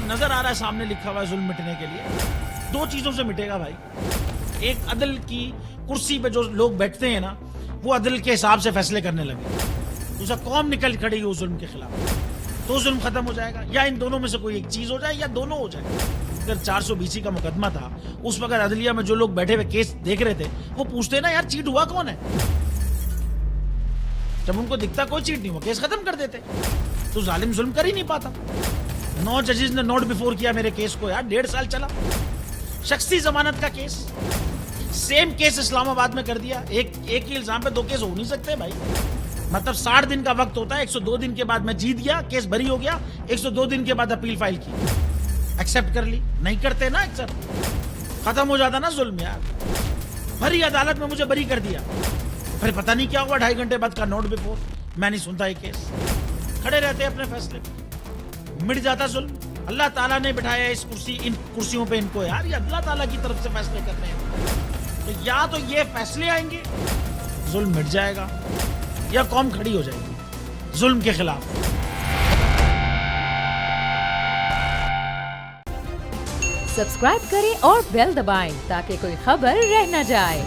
نظر آ رہا ہے سامنے لکھا ہوا ہے ظلم مٹنے کے لیے. 2 چیزوں سے مٹے گا بھائی. ایک عدل کی کرسی پہ جو لوگ بیٹھتے ہیں نا وہ عدل کے حساب سے فیصلے کرنے لگے. دوسرا قوم نکل کھڑی ہو ظلم کے خلاف تو ظلم ختم ہو جائے گا. یا ان دونوں میں سے کوئی ایک چیز ہو جائے یا دونوں ہو جائے. اگر 420 کا مقدمہ تھا اس وقت عدلیہ میں جو لوگ بیٹھے ہوئے کیس دیکھ رہے تھے وہ پوچھتے نا یار چیٹ ہوا کون ہے. جب ان کو دکھتا کوئی چیٹ نہیں ہوا کیس ختم کر دیتے. تو ظالم ظلم کر ہی نہیں پاتا. 9 ججز نے نوٹ بیفور کیا میرے کیس کو یار. 1.5 سال چلا. شخصی ضمانت کا کیس سیم کیس اسلام آباد میں کر دیا. ایک ہی الزام پہ 2 کیس ہو نہیں سکتے بھائی. مطلب 60 دن کا وقت ہوتا ہے. 102 دن کے بعد میں جیت گیا کیس بری ہو گیا. 102 دن کے بعد اپیل فائل کی ایکسپٹ کر لی. نہیں کرتے نا ایکسپٹ ختم ہو جاتا نا ظلم یار. بھری عدالت میں مجھے بری کر دیا. پھر پتہ نہیں کیا ہوا 2.5 گھنٹے بعد کا نوٹ بیفور. میں نہیں سنتا یہ کیس. کھڑے رہتے اپنے فیصلے پہ. مٹ جاتا ظلم. اللہ تعالیٰ نے بٹھایا ان کرسیوں پہ ان کو یار. یہ اللہ تعالیٰ کی طرف سے فیصلے کرنے ہیں. تو یا تو یہ فیصلے آئیں گے ظلم مٹ جائے گا یا قوم کھڑی ہو جائے گی ظلم کے خلاف. سبسکرائب کریں اور بیل دبائیں تاکہ کوئی خبر رہ نہ جائے.